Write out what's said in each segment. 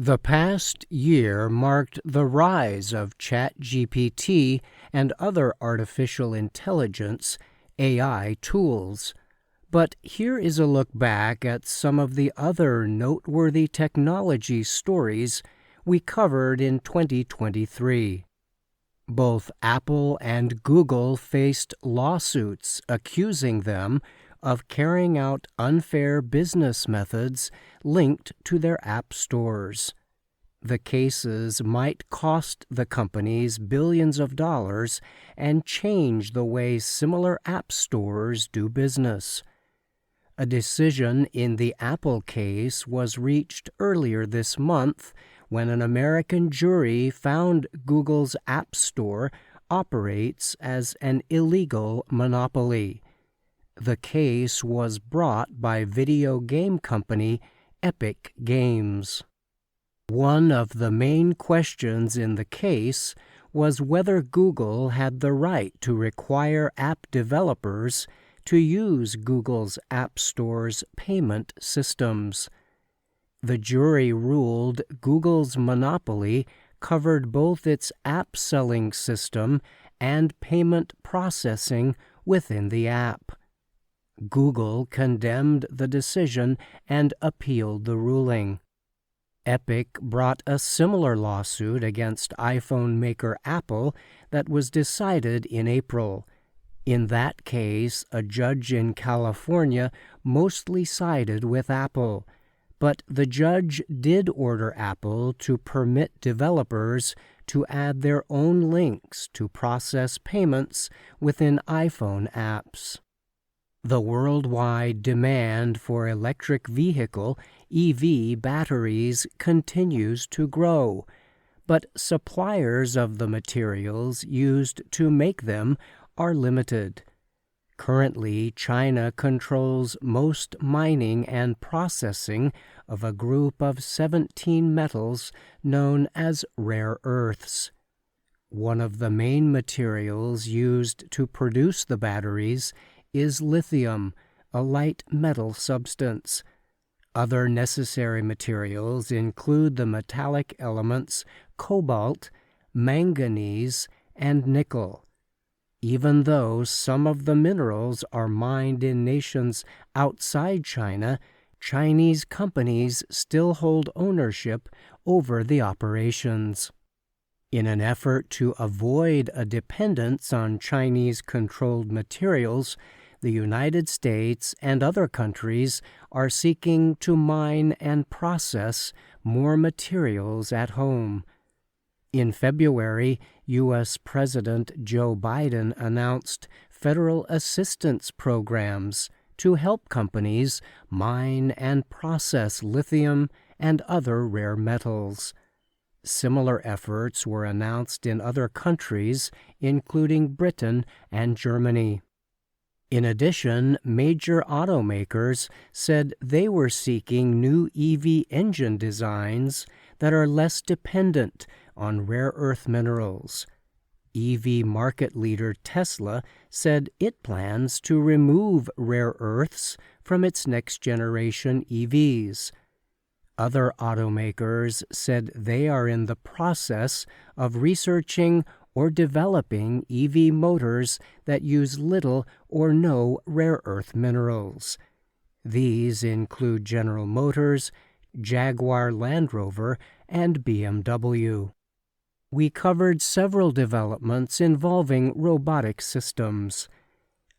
The past year marked the rise of ChatGPT and other artificial intelligence (AI) tools. But here is a look back at some of the other noteworthy technology stories we covered in 2023. Both Apple and Google faced lawsuits accusing them of carrying out unfair business methods linked to their app stores. The cases might cost the companies billions of dollars and change the way similar app stores do business. A decision in the Apple case was reached earlier this month when an American jury found Google's App Store operates as an illegal monopoly. The case was brought by video game company Epic Games. One of the main questions in the case was whether Google had the right to require app developers to use Google's App Store's payment systems. The jury ruled Google's monopoly covered both its app selling system and payment processing within the app. Google condemned the decision and appealed the ruling. Epic brought a similar lawsuit against iPhone maker Apple that was decided in April. In that case, a judge in California mostly sided with Apple, but the judge did order Apple to permit developers to add their own links to process payments within iPhone apps. The worldwide demand for electric vehicle (EV) batteries continues to grow, but suppliers of the materials used to make them are limited. Currently, China controls most mining and processing of a group of 17 metals known as rare earths. One of the main materials used to produce the batteries is lithium, a light metal substance. Other necessary materials include the metallic elements cobalt, manganese, and nickel. Even though some of the minerals are mined in nations outside China, Chinese companies still hold ownership over the operations. In an effort to avoid a dependence on Chinese-controlled materials, the United States and other countries are seeking to mine and process more materials at home. In February, U.S. President Joe Biden announced federal assistance programs to help companies mine and process lithium and other rare metals. Similar efforts were announced in other countries, including Britain and Germany. In addition, major automakers said they were seeking new EV engine designs that are less dependent on rare earth minerals. EV market leader Tesla said it plans to remove rare earths from its next-generation EVs. Other automakers said they are in the process of researching or developing EV motors that use little or no rare earth minerals. These include General Motors, Jaguar Land Rover, and BMW. We covered several developments involving robotic systems.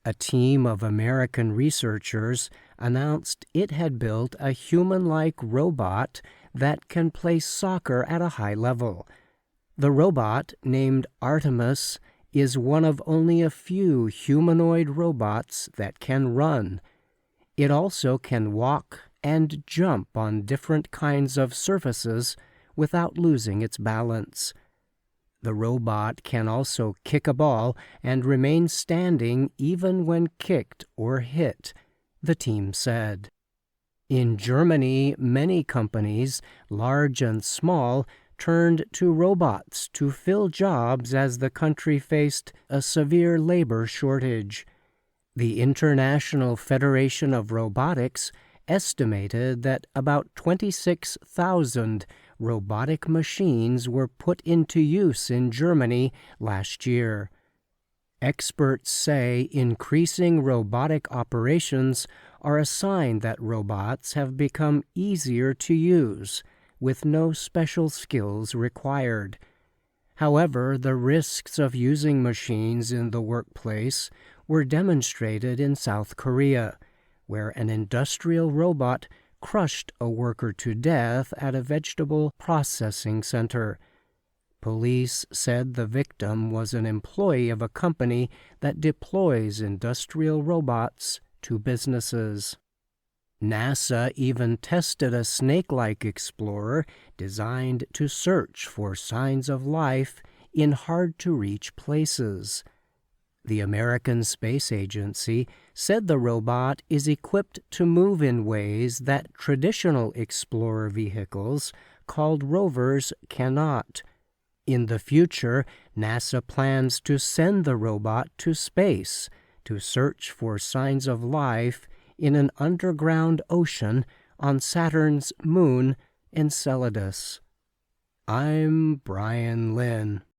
A team of American researchers announced it had built a human-like robot that can play soccer at a high level. The robot, named Artemis, is one of only a few humanoid robots that can run. It also can walk and jump on different kinds of surfaces without losing its balance. The robot can also kick a ball and remain standing even when kicked or hit, the team said. In Germany, many companies, large and small, turned to robots to fill jobs as the country faced a severe labor shortage. The International Federation of Robotics estimated that about 26,000 robotic machines were put into use in Germany last year. Experts say increasing robotic operations are a sign that robots have become easier to use, with no special skills required. However, the risks of using machines in the workplace were demonstrated in South Korea, where an industrial robot crushed a worker to death at a vegetable processing center. Police said the victim was an employee of a company that deploys industrial robots to businesses. NASA even tested a snake-like explorer designed to search for signs of life in hard-to-reach places. The American Space Agency said the robot is equipped to move in ways that traditional explorer vehicles, called rovers, cannot. In the future, NASA plans to send the robot to space to search for signs of life in an underground ocean on Saturn's moon Enceladus. I'm Brian Lynn.